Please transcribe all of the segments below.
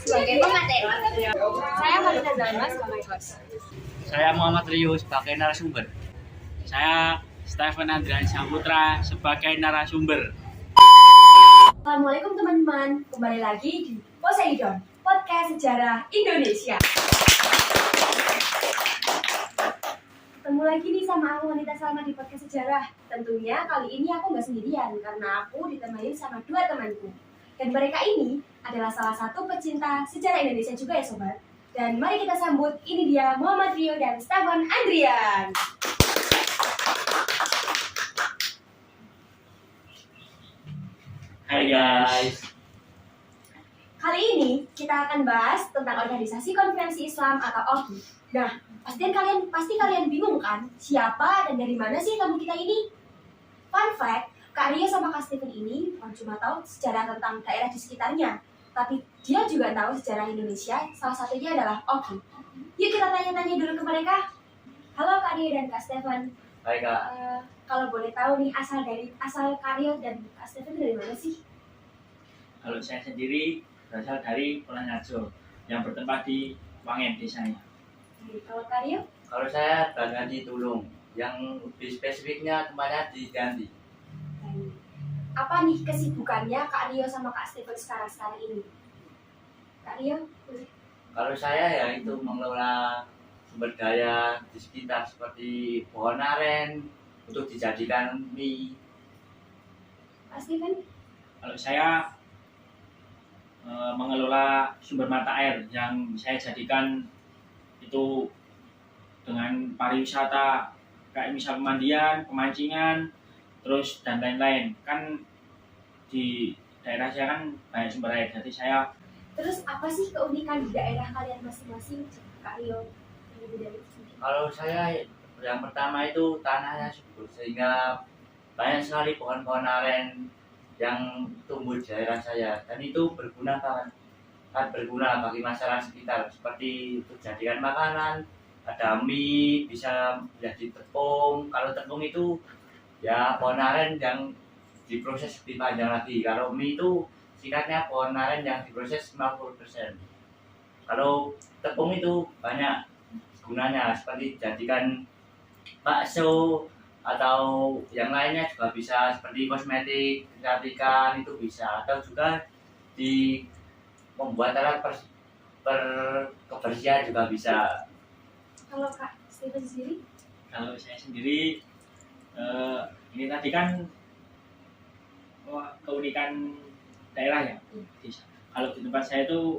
sebagai pemateri. Saya Halina Zalma sebagai host. Saya Muhammad Rio sebagai narasumber. Saya Stephen Andrian Saputra sebagai narasumber. Assalamualaikum teman-teman, kembali lagi di Poseidon, podcast sejarah Indonesia. Ketemu lagi nih sama aku Wanita Salma di podcast sejarah. Tentunya kali ini aku nggak sendirian karena aku ditemani sama dua temanku. Dan mereka ini adalah salah satu pecinta sejarah Indonesia juga ya sobat. Dan mari kita sambut, ini dia Muhammad Rio dan Stephen Andrian. Hai guys. Kali ini kita akan bahas tentang Organisasi Konferensi Islam atau OKI. Nah, pasti kalian bingung kan? Siapa dan dari mana sih tamu kita ini? Fun fact, Kak Ria sama Kak Stephen ini bukan cuma tahu sejarah tentang daerah di sekitarnya, tapi dia juga tahu sejarah Indonesia, salah satunya adalah OKI. Yuk kita tanya-tanya dulu ke mereka. Halo Kak Ria dan Kak Stephen. Hai Kak. Kalau boleh tahu nih asal Kak Ria dan Kak Stephen dari mana sih? Kalau saya sendiri berasal dari Pulangajo yang bertempat di Wangen desanya. Kalau Kak Ria? Kalau saya berada di Tulung, yang lebih spesifiknya tempatnya di Jambi. Apa nih kesibukannya Kak Rio sama Kak Stephen sekarang ini? Kak Rio? Kalau saya ya itu mengelola sumber daya di sekitar seperti pohon aren untuk dijadikan mie. Kak Stephen? Kalau saya mengelola sumber mata air yang saya jadikan itu dengan pariwisata kayak misal pemandian, pemancingan, terus dan lain-lain. Kan di daerah saya kan banyak sumber air, jadi saya. Terus apa sih keunikan di daerah kalian masing-masing, Kak Rio? Kalau saya yang pertama itu tanahnya subur sehingga banyak sekali pohon-pohon aren yang tumbuh di daerah saya dan itu berguna bagi masyarakat sekitar seperti untuk jadikan makanan, ada mie, bisa jadi tepung. Kalau tepung itu ya pohon aren yang diproses lebih panjang lagi. Kalau mie itu singkatnya pohon aren yang diproses 50%. Kalau tepung itu banyak gunanya seperti jadikan bakso atau yang lainnya juga bisa seperti kosmetik, kecantikan itu bisa, atau juga di membuat alat kebersihan juga bisa. Kalau Kak Stephen sendiri? Kalau saya sendiri ini tadi kan keunikan daerah ya. Kalau di tempat saya itu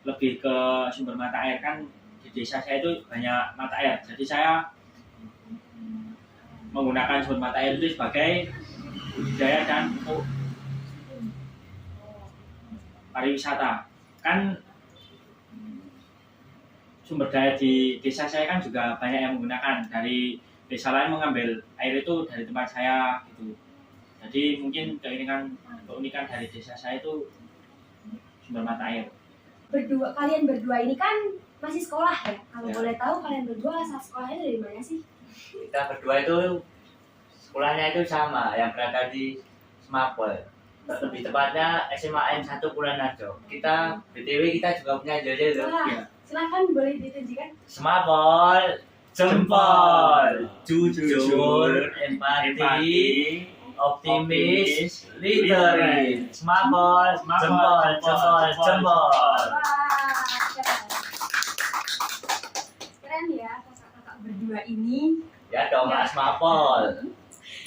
lebih ke sumber mata air, kan di desa saya itu banyak mata air. Jadi saya menggunakan sumber mata air itu sebagai budidaya dan pariwisata. Kan sumber daya di desa saya kan juga banyak yang menggunakan, dari desa lain mengambil air itu dari tempat saya gitu. Jadi mungkin keunikan dari desa saya itu sumber mata air. Kalian berdua ini kan masih sekolah ya? Kalau Ya. boleh tahu kalian berdua asal sekolahnya dari mana sih? Kita berdua itu sekolahnya itu sama, yang berada di Semapol. Lebih tepatnya SMA N1 Pulangajo. Kita BTW kita juga punya judul loh. Wah, silakan boleh ditunjukkan. Semapol, jempol, jujur, empati, optimis, literary. Semapol, jempol. Wah, keren ya kakak-kakak berdua ini. Ya dong, Mas Semapol.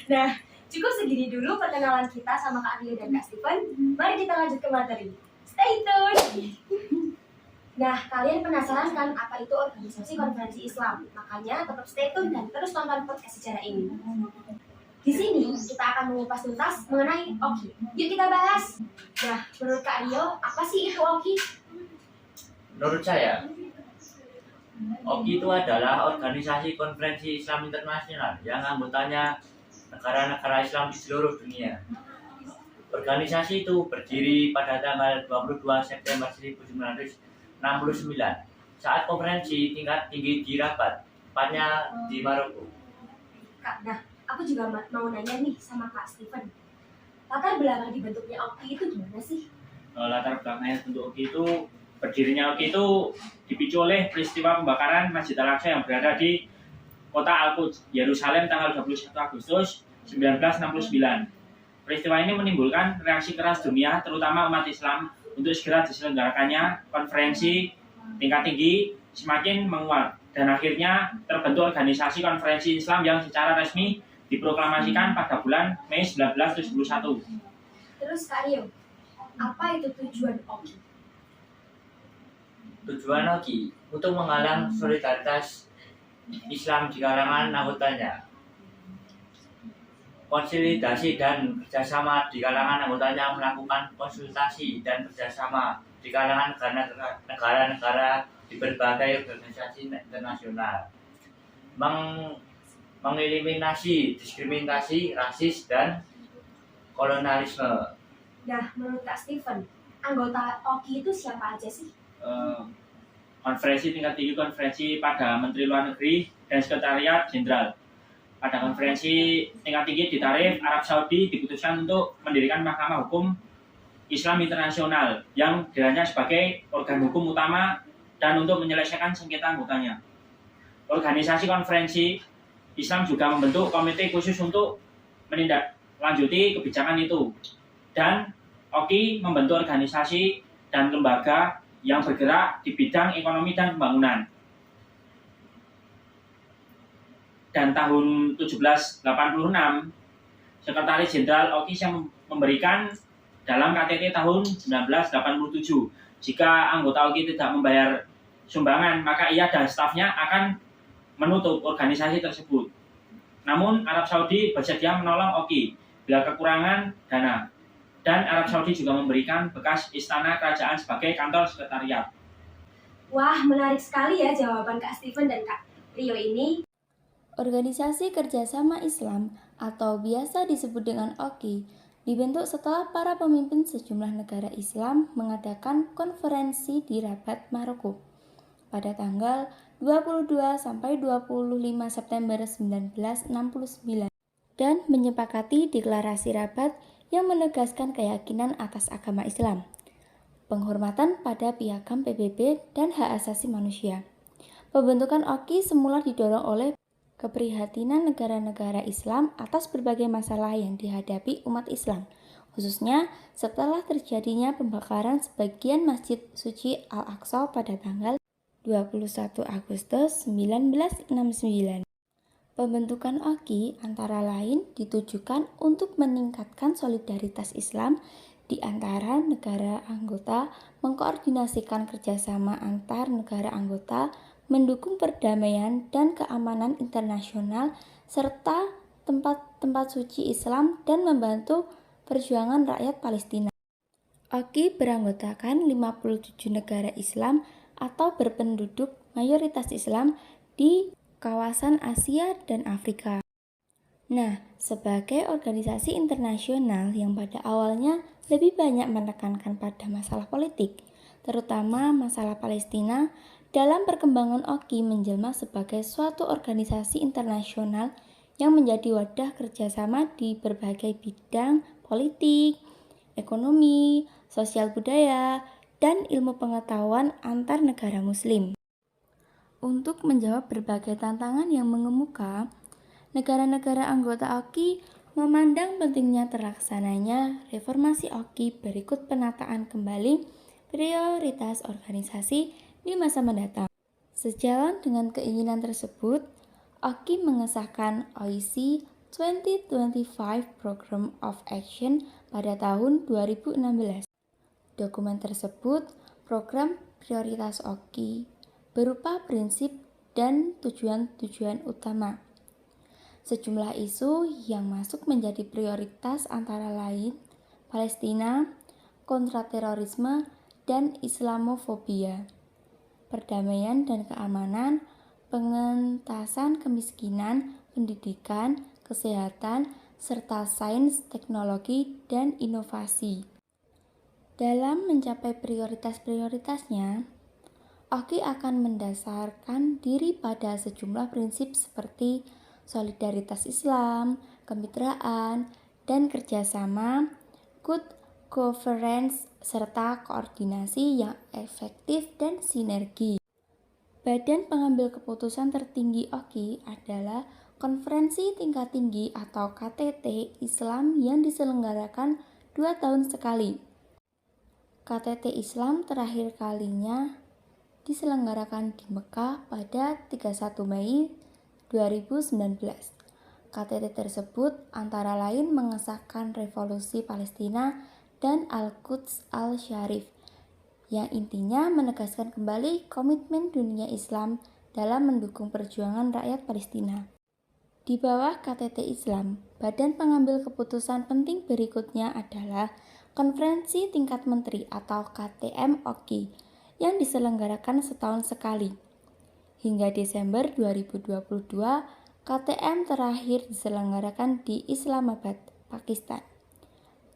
Nah, cukup segini dulu perkenalan kita sama Kak Rio dan Kak Stephen. Mari kita lanjut ke materi. Stay tune! Nah, kalian penasaran kan apa itu Organisasi Konferensi Islam? Makanya tetap stay tune dan terus tonton podcast sejarah ini. Di sini kita akan mengupas tuntas mengenai OKI. Yuk kita bahas. Nah, menurut Kak Rio, apa sih itu OKI? Menurut saya, OKI itu adalah Organisasi Konferensi Islam Internasional yang anggotanya negara-negara Islam di seluruh dunia. Organisasi itu berdiri pada tanggal 22 September 1969 saat konferensi tingkat tinggi di Rabat, tepatnya di Maroko. Kak, nah, aku juga mau nanya nih sama Kak Stephen. Latar belakang dibentuknya OKI itu gimana sih? latar belakangnya bentuk OKI itu, berdirinya OKI itu dipicu oleh peristiwa pembakaran Masjid Al-Aqsa yang berada di kota Al-Quds, Yerusalem tanggal 21 Agustus 1969. Peristiwa ini menimbulkan reaksi keras dunia, terutama umat Islam, untuk segera diselenggarakannya konferensi tingkat tinggi semakin menguat, dan akhirnya terbentuk organisasi konferensi Islam yang secara resmi diproklamasikan pada bulan Mei 1971. Terus Kak Rio, apa itu tujuan OKI? Tujuan OKI untuk menggalang solidaritas Islam di kalangan anggotanya, konsolidasi dan kerjasama di kalangan anggotanya, melakukan konsultasi dan kerjasama di kalangan negara-negara di berbagai organisasi internasional, mengeliminasi diskriminasi rasis dan kolonialisme. Nah, menurut Kak Steven, anggota OKI itu siapa aja sih? Konferensi tingkat tinggi, konferensi pada Menteri Luar Negeri dan Sekretariat Jenderal. Pada konferensi tingkat tinggi di Tarif, Arab Saudi diputuskan untuk mendirikan Mahkamah Hukum Islam Internasional yang dirancang sebagai organ hukum utama dan untuk menyelesaikan sengketa anggotanya. Organisasi konferensi Islam juga membentuk komite khusus untuk menindaklanjuti kebijakan itu. Dan OKI membentuk organisasi dan lembaga yang bergerak di bidang ekonomi dan pembangunan. Dan tahun 1786, Sekretaris Jenderal OKI yang memberikan dalam KTT tahun 1987, jika anggota OKI tidak membayar sumbangan, maka ia dan stafnya akan menutup organisasi tersebut. Namun Arab Saudi bersedia menolong OKI bila kekurangan dana. Dan Arab Saudi juga memberikan bekas istana kerajaan sebagai kantor sekretariat. Wah, menarik sekali ya jawaban Kak Steven dan Kak Rio ini. Organisasi Kerjasama Islam atau biasa disebut dengan OKI dibentuk setelah para pemimpin sejumlah negara Islam mengadakan konferensi di Rabat, Maroko pada tanggal 22 sampai 25 September 1969 dan menyepakati deklarasi Rabat yang menegaskan keyakinan atas agama Islam, penghormatan pada piagam PBB dan hak asasi manusia. Pembentukan OKI semula didorong oleh keprihatinan negara-negara Islam atas berbagai masalah yang dihadapi umat Islam, khususnya setelah terjadinya pembakaran sebagian Masjid Suci Al-Aqsa pada tanggal 21 Agustus 1969. Pembentukan OKI antara lain ditujukan untuk meningkatkan solidaritas Islam di antara negara anggota, mengkoordinasikan kerjasama antar negara anggota, mendukung perdamaian dan keamanan internasional, serta tempat-tempat suci Islam dan membantu perjuangan rakyat Palestina. OKI beranggotakan 57 negara Islam atau berpenduduk mayoritas Islam di kawasan Asia dan Afrika. Nah, sebagai organisasi internasional yang pada awalnya lebih banyak menekankan pada masalah politik, terutama masalah Palestina, dalam perkembangan OKI menjelma sebagai suatu organisasi internasional yang menjadi wadah kerjasama di berbagai bidang politik, ekonomi, sosial budaya, dan ilmu pengetahuan antar negara muslim. Untuk menjawab berbagai tantangan yang mengemuka, negara-negara anggota OKI memandang pentingnya terlaksananya reformasi OKI berikut penataan kembali prioritas organisasi di masa mendatang. Sejalan dengan keinginan tersebut, OKI mengesahkan OIC 2025 Program of Action pada tahun 2016. Dokumen tersebut program prioritas OKI berupa prinsip dan tujuan-tujuan utama. Sejumlah isu yang masuk menjadi prioritas antara lain Palestina, kontraterorisme, dan Islamofobia, perdamaian dan keamanan, pengentasan kemiskinan, pendidikan, kesehatan, serta sains, teknologi, dan inovasi. Dalam mencapai prioritas-prioritasnya, OKI akan mendasarkan diri pada sejumlah prinsip seperti solidaritas Islam, kemitraan, dan kerjasama, good governance, serta koordinasi yang efektif dan sinergi. Badan pengambil keputusan tertinggi OKI adalah Konferensi Tingkat Tinggi atau KTT Islam yang diselenggarakan 2 tahun sekali. KTT Islam terakhir kalinya diselenggarakan di Mekah pada 31 Mei 2019. KTT tersebut antara lain mengesahkan Revolusi Palestina dan Al-Quds Al-Syarif, yang intinya menegaskan kembali komitmen dunia Islam dalam mendukung perjuangan rakyat Palestina. Di bawah KTT Islam, badan pengambil keputusan penting berikutnya adalah Konferensi Tingkat Menteri atau KTM OKI yang diselenggarakan setahun sekali. Hingga Desember 2022, KTM terakhir diselenggarakan di Islamabad, Pakistan.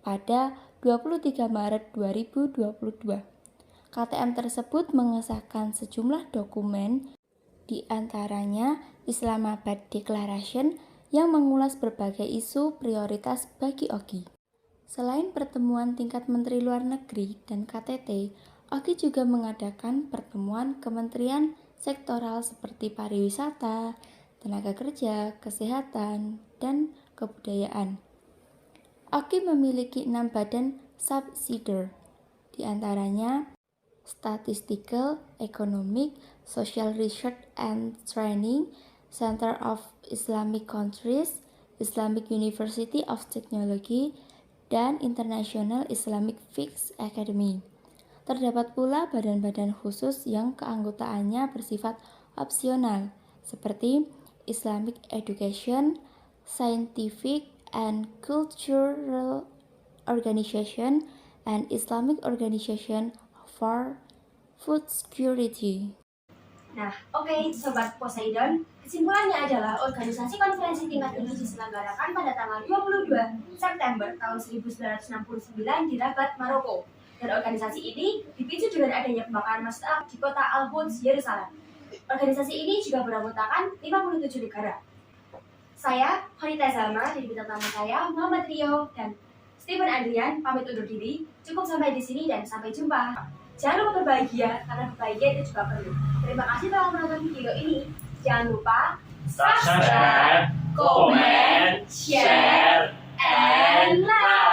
Pada 23 Maret 2022, KTM tersebut mengesahkan sejumlah dokumen, di antaranya Islamabad Declaration yang mengulas berbagai isu prioritas bagi OKI. Selain pertemuan tingkat menteri luar negeri dan KTT, OKI juga mengadakan pertemuan kementerian sektoral seperti pariwisata, tenaga kerja, kesehatan, dan kebudayaan. OKI memiliki 6 badan subsidiary, di antaranya Statistical, Economic, Social Research and Training, Center of Islamic Countries, Islamic University of Technology, dan International Islamic Fiqh Academy. Terdapat pula badan-badan khusus yang keanggotaannya bersifat opsional, seperti Islamic Education, Scientific and Cultural Organization, and Islamic Organization for Food Security. Nah, oke, Sobat Poseidon, kesimpulannya adalah organisasi konferensi tingkat tinggi diselenggarakan pada tanggal 22 September tahun 1969 di Rabat, Maroko. Dan organisasi ini dipicu dengan adanya pembakaran masjid di kota Al-Quds, Yerusalem. Organisasi ini juga beranggotakan 57 negara. Saya, Khalita Zalma, dari bintang tamu saya, Muhammad Rio, dan Stephen Andrian, pamit undur diri. Cukup sampai di sini dan sampai jumpa. Jangan lupa berbahagia, karena kebahagiaan itu juga perlu. Terima kasih telah menonton video ini. Jangan lupa subscribe, comment, share, and like.